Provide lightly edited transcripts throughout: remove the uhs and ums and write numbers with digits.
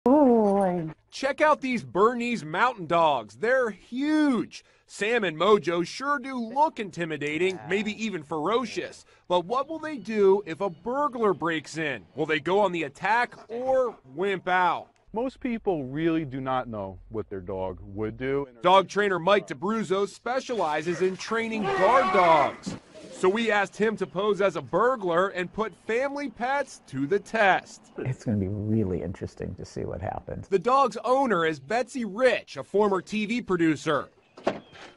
Oh, Check out these Bernese mountain dogs. They're huge. Sam and Mojo sure do look intimidating, maybe even ferocious. But what will they do if a burglar breaks in? Will they go on the attack or wimp out? Most people really do not know what their dog would do. Dog trainer Mike DeBruzzo specializes in training guard dogs. So we asked him to pose as a burglar and put family pets to the test. it's going to be really interesting to see what happens. The dog's owner is Betsy Rich, a former TV producer.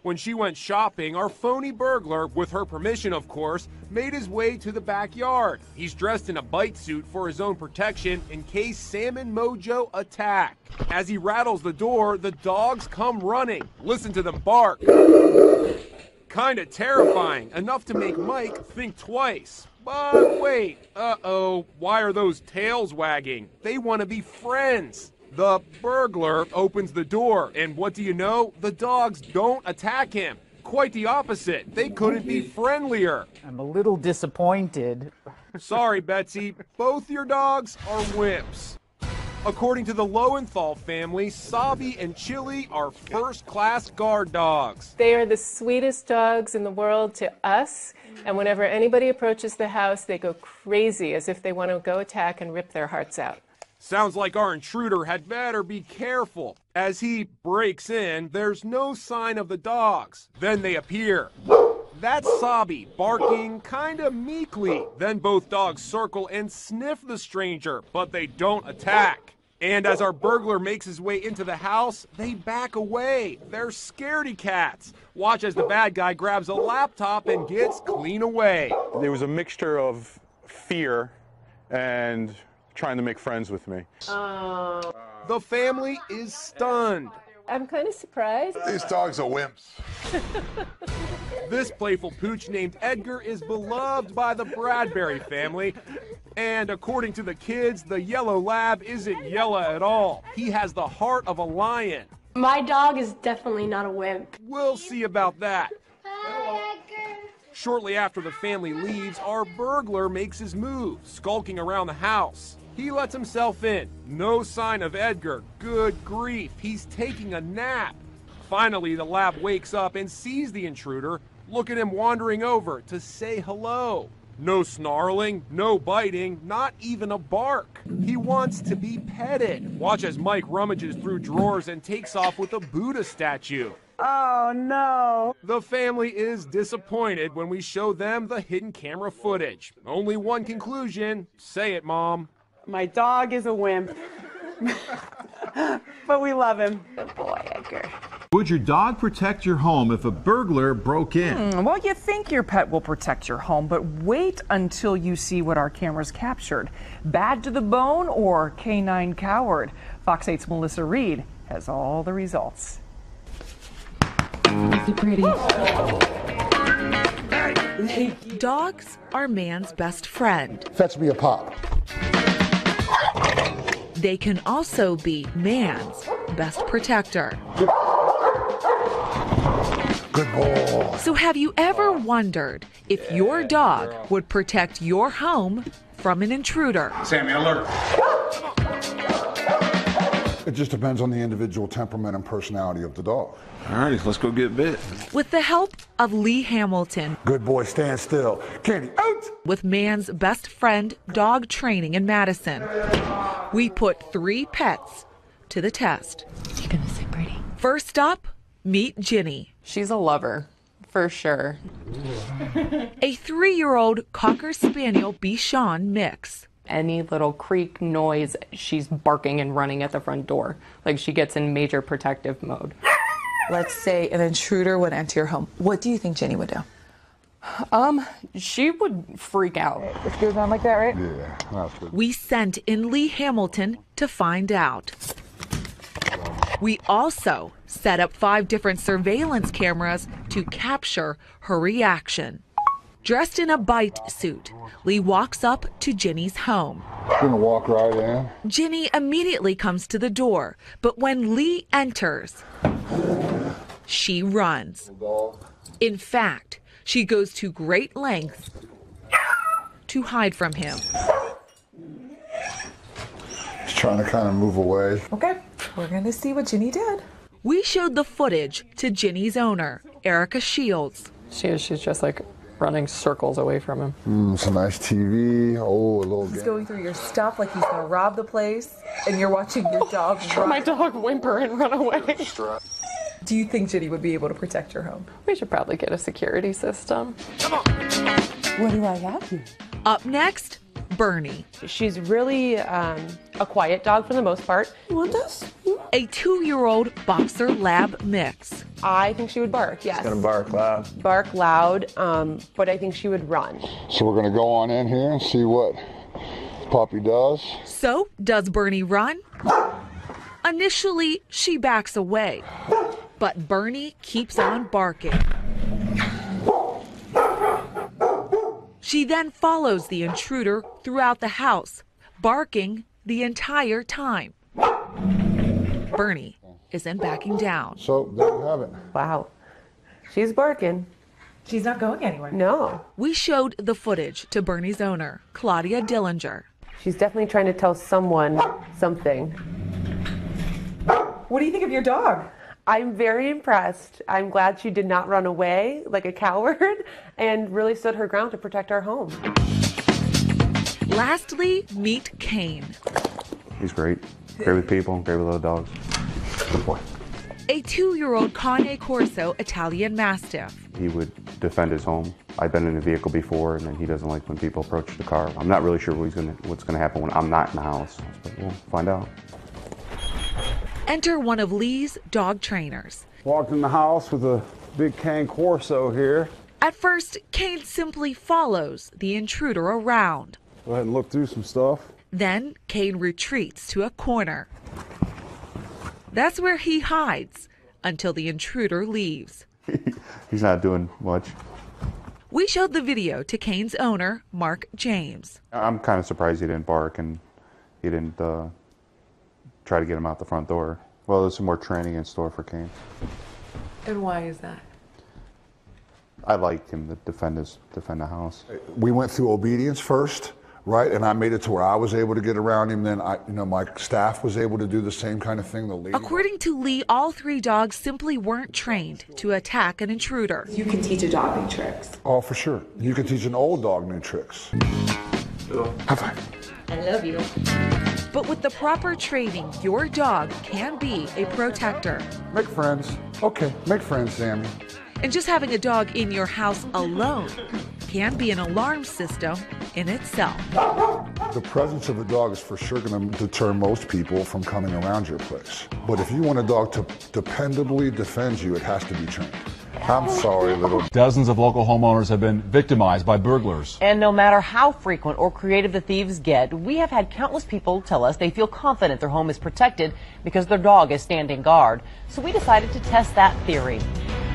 When she went shopping, our phony burglar, with her permission of course, made his way to the backyard. He's dressed in a bite suit for his own protection in case Sam and Mojo attack. As he rattles the door, the dogs come running. Listen to them bark. Kinda terrifying, enough to make Mike think twice. But wait, uh-oh, why are those tails wagging? They want to be friends. The burglar opens the door, and what do you know? The dogs don't attack him. Quite the opposite. They couldn't be friendlier. I'm a little disappointed. Sorry, Betsy, both your dogs are wimps. According to the Lowenthal family, Sabi and Chili are first-class guard dogs. They are the sweetest dogs in the world to us, and whenever anybody approaches the house, they go crazy as if they want to go attack and rip their hearts out. Sounds like our intruder had better be careful. As he breaks in, there's no sign of the dogs. Then they appear. That's Sabi, barking kinda meekly. Then both dogs circle and sniff the stranger, but they don't attack. And as our burglar makes his way into the house, they back away. They're scaredy cats. Watch as the bad guy grabs a laptop and gets clean away. There was a mixture of fear and trying to make friends with me. The family is stunned. I'm kind of surprised. These dogs are wimps. This playful pooch named Edgar is beloved by the Bradbury family. And according to the kids, the yellow lab isn't yellow at all. He has the heart of a lion. My dog is definitely not a wimp. We'll see about that. Shortly after the family leaves, our burglar makes his move, skulking around the house. He lets himself in. No sign of Edgar. Good grief, he's taking a nap. Finally, the lab wakes up and sees the intruder. Look at him wandering over to say hello. No snarling, no biting, not even a bark. He wants to be petted. Watch as Mike rummages through drawers and takes off with a Buddha statue. Oh, no. The family is disappointed when we show them the hidden camera footage. Only one conclusion. Say it, Mom. My dog is a wimp, but we love him. Good boy, Edgar. Would your dog protect your home if a burglar broke in? Well, you think your pet will protect your home, but wait until you see what our cameras captured. Bad to the bone or canine coward? Fox 8's Melissa Reed has all the results. Is it pretty? Dogs are man's best friend. Fetch me a pop. They can also be man's best protector. Good boy. So have you ever wondered if your dog would protect your home from an intruder? Sammy, alert. It just depends on the individual temperament and personality of the dog. All right, let's go get bit. With the help of Lee Hamilton. Good boy, stand still. Candy, out! With man's best friend dog training in Madison, we put 3 pets to the test. You're gonna say pretty. First up, meet Ginny. She's a lover, for sure. A 3-year-old Cocker Spaniel Bichon mix. Any little creak, noise, she's barking and running at the front door. Like she gets in major protective mode. Let's say an intruder would enter your home. What do you think Jenny would do? She would freak out. It goes on like that, right? Yeah, that's good. We sent in Lee Hamilton to find out. We also set up 5 different surveillance cameras to capture her reaction. Dressed in a bite suit, Lee walks up to Ginny's home. Gonna walk right in. Ginny immediately comes to the door, but when Lee enters, she runs. In fact, she goes to great lengths to hide from him. He's trying to kind of move away. Okay, we're going to see what Ginny did. We showed the footage to Ginny's owner, Erica Shields. She's just like running circles away from him. It's a nice TV. Oh, a little He's game. going through your stuff like he's going to rob the place, and you're watching your dog run. My dog whimper and run away. Do you think Ginny would be able to protect your home? We should probably get a security system. What do I have here? Up next, Bernie, She's really a quiet dog for the most part. You want this? a 2-year-old boxer lab mix. I think she would bark, yes. Gonna bark loud. Bark loud, but I think she would run. So we're going to go on in here and see what Puppy does. So, does Bernie run? Initially, she backs away, but Bernie keeps on barking. She then follows the intruder throughout the house, barking the entire time. Bernie isn't backing down. So there you have it. Wow. She's barking. She's not going anywhere. No. We showed the footage to Bernie's owner, Claudia Dillinger. She's definitely trying to tell someone something. What do you think of your dog? I'm very impressed. I'm glad she did not run away like a coward and really stood her ground to protect our home. Lastly, meet Kane, He's great. Great with people, great with little dogs. Good boy. a 2-year-old Cane Corso Italian Mastiff. He would defend his home. I've been in a vehicle before, and then he doesn't like when people approach the car. I'm not really sure what's gonna happen when I'm not in the house, but we'll find out. Enter one of Lee's dog trainers. Walked in the house with a big Cane Corso here. At first, Kane simply follows the intruder around. Go ahead and look through some stuff. Then Kane retreats to a corner. That's where he hides until the intruder leaves. He's not doing much. We showed the video to Kane's owner, Mark James. I'm kind of surprised he didn't bark and he didn't try to get him out the front door. Well, there's some more training in store for Kane. And why is that? I liked him to defend the house. We went through obedience first, right? And I made it to where I was able to get around him. Then my staff was able to do the same kind of thing. The lead. According to Lee, all 3 dogs simply weren't trained to attack an intruder. You can teach a dog new tricks. Oh, for sure. You can teach an old dog new tricks. High five. I love you. But with the proper training, your dog can be a protector. Make friends. Okay, make friends, Sammy. And just having a dog in your house alone can be an alarm system in itself. The presence of a dog is for sure going to deter most people from coming around your place. But if you want a dog to dependably defend you, it has to be trained. I'm sorry, little. Dozens of local homeowners have been victimized by burglars. And no matter how frequent or creative the thieves get, we have had countless people tell us they feel confident their home is protected because their dog is standing guard. So we decided to test that theory.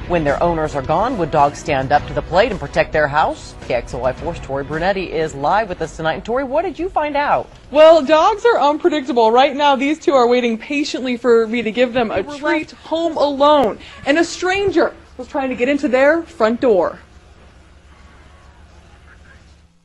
When their owners are gone, would dogs stand up to the plate and protect their house? KXLY4's Tori Brunetti is live with us tonight. And Tori, what did you find out? Well, dogs are unpredictable. Right now, these two are waiting patiently for me to give them a treat home alone. And a stranger was trying to get into their front door.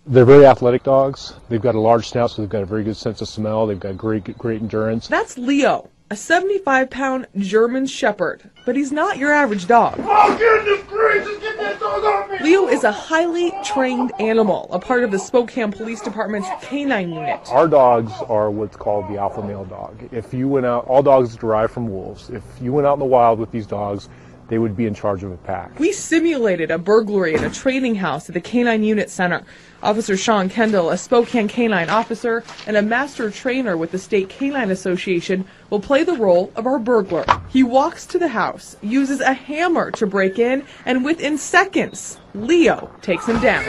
They're very athletic dogs. They've got a large snout, so they've got a very good sense of smell. They've got great endurance. That's Leo, a 75-pound German Shepherd, but he's not your average dog. Oh, goodness gracious, get that dog off me! Leo is a highly trained animal, a part of the Spokane Police Department's canine unit. Our dogs are what's called the alpha male dog. If you went out, all dogs derive from wolves. If you went out in the wild with these dogs, they would be in charge of a pack. We simulated a burglary at a training house at the Canine Unit Center. Officer Sean Kendall, a Spokane canine officer and a master trainer with the State Canine Association, will play the role of our burglar. He walks to the house, uses a hammer to break in, and within seconds, Leo takes him down.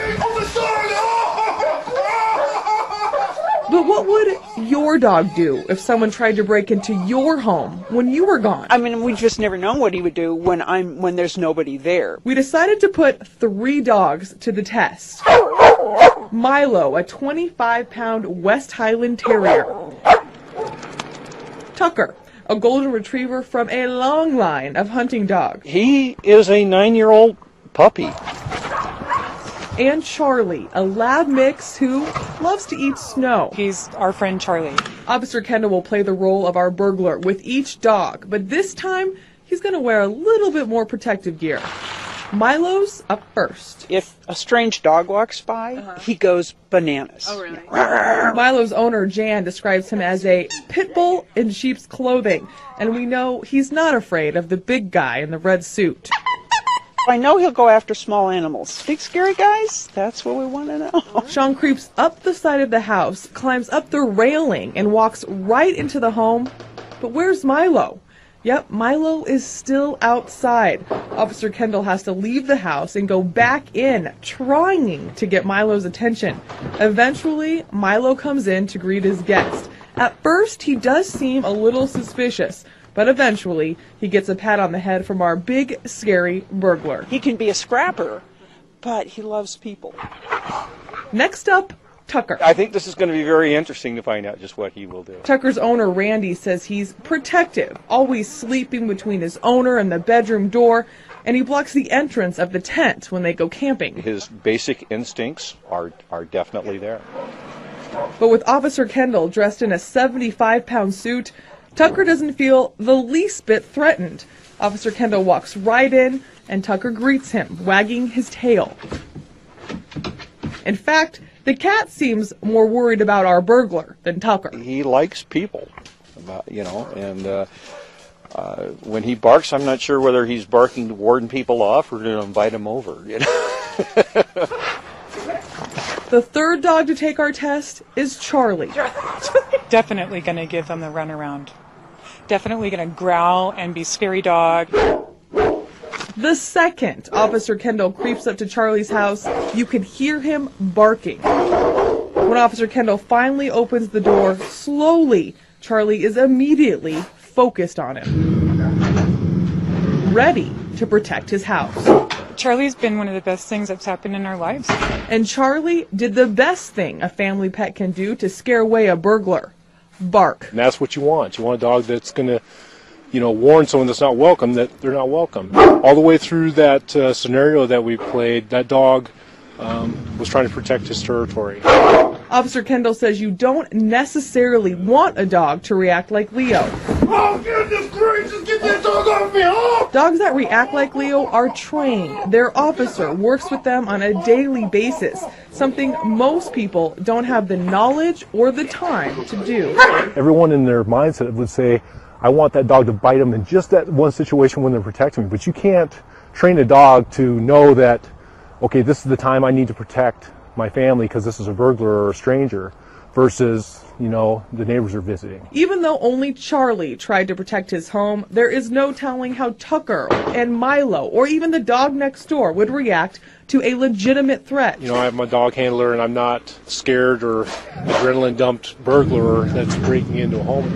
But what would your dog do if someone tried to break into your home when you were gone? I mean, we just never know what he would do when there's nobody there. We decided to put 3 dogs to the test. Milo, a 25-pound West Highland Terrier. Tucker, a golden retriever from a long line of hunting dogs. He is a 9-year-old puppy. and Charlie, a lab mix who loves to eat snow. He's our friend Charlie. Officer Kendall will play the role of our burglar with each dog, but this time he's going to wear a little bit more protective gear. Milo's up first. If a strange dog walks by, he goes bananas. Oh, really? Milo's owner, Jan, describes him as a pit bull in sheep's clothing, and we know he's not afraid of the big guy in the red suit. I know he'll go after small animals. Big scary guys? That's what we want to know. Sean creeps up the side of the house, climbs up the railing, and walks right into the home. But where's Milo? Yep, Milo is still outside. Officer Kendall has to leave the house and go back in, trying to get Milo's attention. Eventually, Milo comes in to greet his guest. At first, he does seem a little suspicious, but eventually, he gets a pat on the head from our big, scary burglar. He can be a scrapper, but he loves people. Next up, Tucker. I think this is going to be very interesting to find out just what he will do. Tucker's owner, Randy, says he's protective, always sleeping between his owner and the bedroom door, and he blocks the entrance of the tent when they go camping. His basic instincts are definitely there. But with Officer Kendall dressed in a 75-pound suit, Tucker doesn't feel the least bit threatened. Officer Kendall walks right in, and Tucker greets him, wagging his tail. In fact, the cat seems more worried about our burglar than Tucker. He likes people, and when he barks, I'm not sure whether he's barking to warn people off or to invite them over. The third dog to take our test is Charlie. Definitely going to give them the runaround. Definitely going to growl and be scary dog. The second Officer Kendall creeps up to Charlie's house, you can hear him barking. When Officer Kendall finally opens the door, slowly, Charlie is immediately focused on him, ready to protect his house. Charlie's been one of the best things that's happened in our lives. And Charlie did the best thing a family pet can do to scare away a burglar: bark. And that's what you want. You want a dog that's going to warn someone that's not welcome that they're not welcome. All the way through that scenario that we played, that dog was trying to protect his territory. Officer Kendall says you don't necessarily want a dog to react like Leo. Oh, goodness gracious, get that dog off me! Oh! Dogs that react like Leo are trained. Their officer works with them on a daily basis, something most people don't have the knowledge or the time to do. Everyone in their mindset would say, I want that dog to bite them in just that one situation when they're protecting me. But you can't train a dog to know that, okay, this is the time I need to protect my family because this is a burglar or a stranger versus, the neighbors are visiting. Even though only Charlie tried to protect his home, there is no telling how Tucker and Milo or even the dog next door would react to a legitimate threat. I have my dog handler and I'm not scared or adrenaline dumped burglar that's breaking into a home.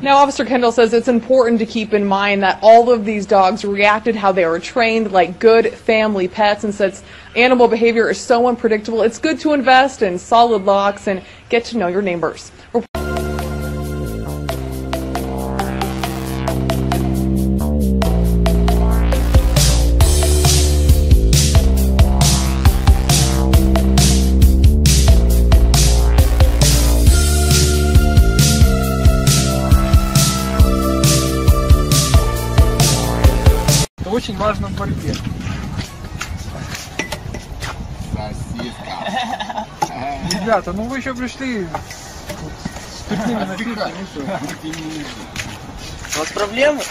Now, Officer Kendall says it's important to keep in mind that all of these dogs reacted how they were trained, like good family pets, and since animal behavior is so unpredictable, it's good to invest in solid locks and get to know your neighbors. Очень важно в борьбе. Ребята, вы еще пришли с спиртными напитками. У вас проблемы?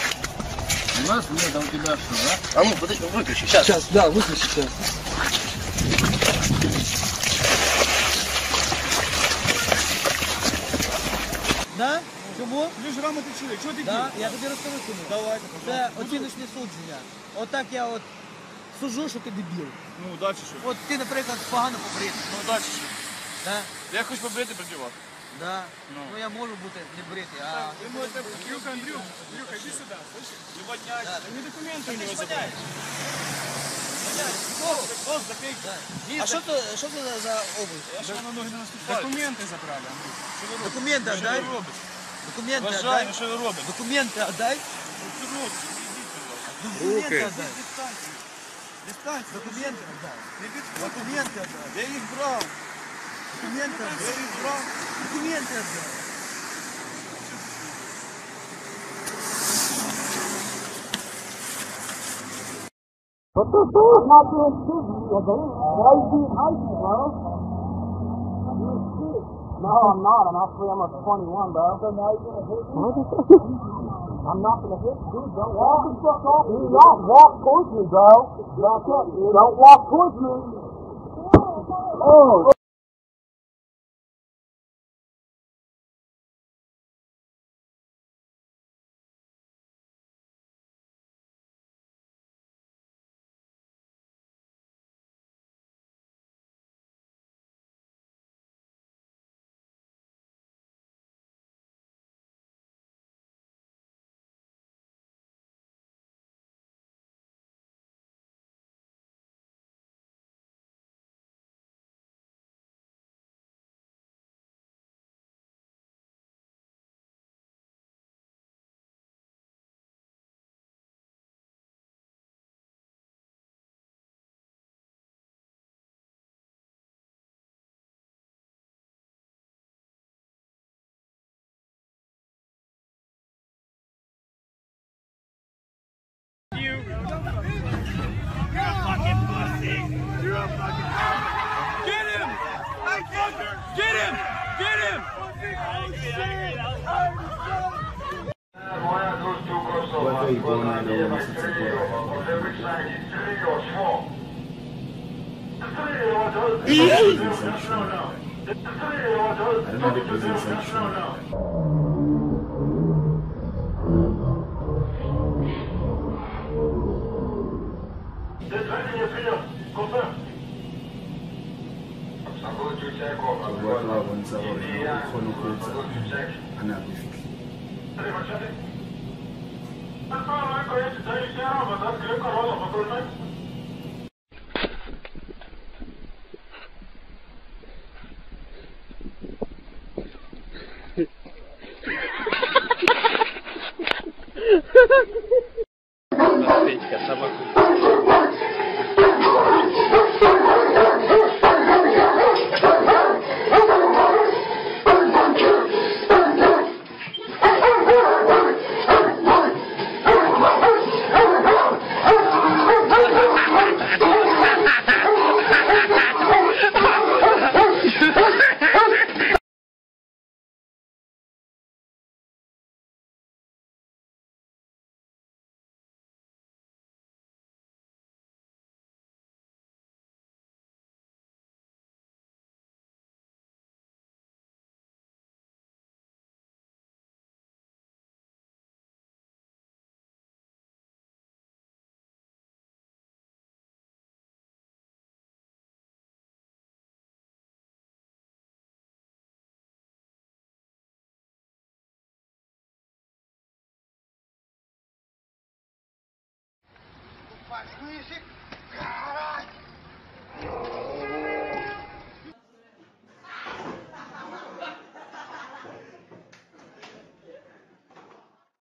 У нас нет, а у тебя что, да? А ну, подожди, выключи, сейчас. Сейчас, да, выключи сейчас. Да? Чому? Ви ж грамотний чоловік, що ти Да, ділиш? я тобі розкажу чому. Давайте, Це оціночне судження. Отак я суджу, що ти дебіл. Ну, далі що? От ти, наприклад, погано побритий. Ну, далі що? Да? Я хочу побрити працювати. Да. Ну я можу бути не бритий, а... Ви можете... Андрюха, іди сюди, слышиш? Приводняй. Мені документи у нього забрали. А що це за обувь? Я що на ноги не наступаю? Документи забрали, Андрюх. Що ви робите? Документи отдай. Що ви робите? Документи Вважаю, отдай. що ви робите? Документи отдай. Що ви робите? Документи отдай. Перестань, документы отдай. Документы отдай. Я их брал. Документы отдай. Я их брал. Документы отдай. What the fuck? Not doing shit. Why are you being hypey, bro? No, I'm not. I'm actually almost 21, bro. So now you're gonna hit me? I'm not gonna hit you, dude. Don't walk the fuck off. Do not walk towards me, bro. Back up, dude. Don't walk towards me. Oh. You're a fucking pussy. You're a fucking pussy. Get him! Hey, fucker! Get him! Get him! What are you going on there with Music.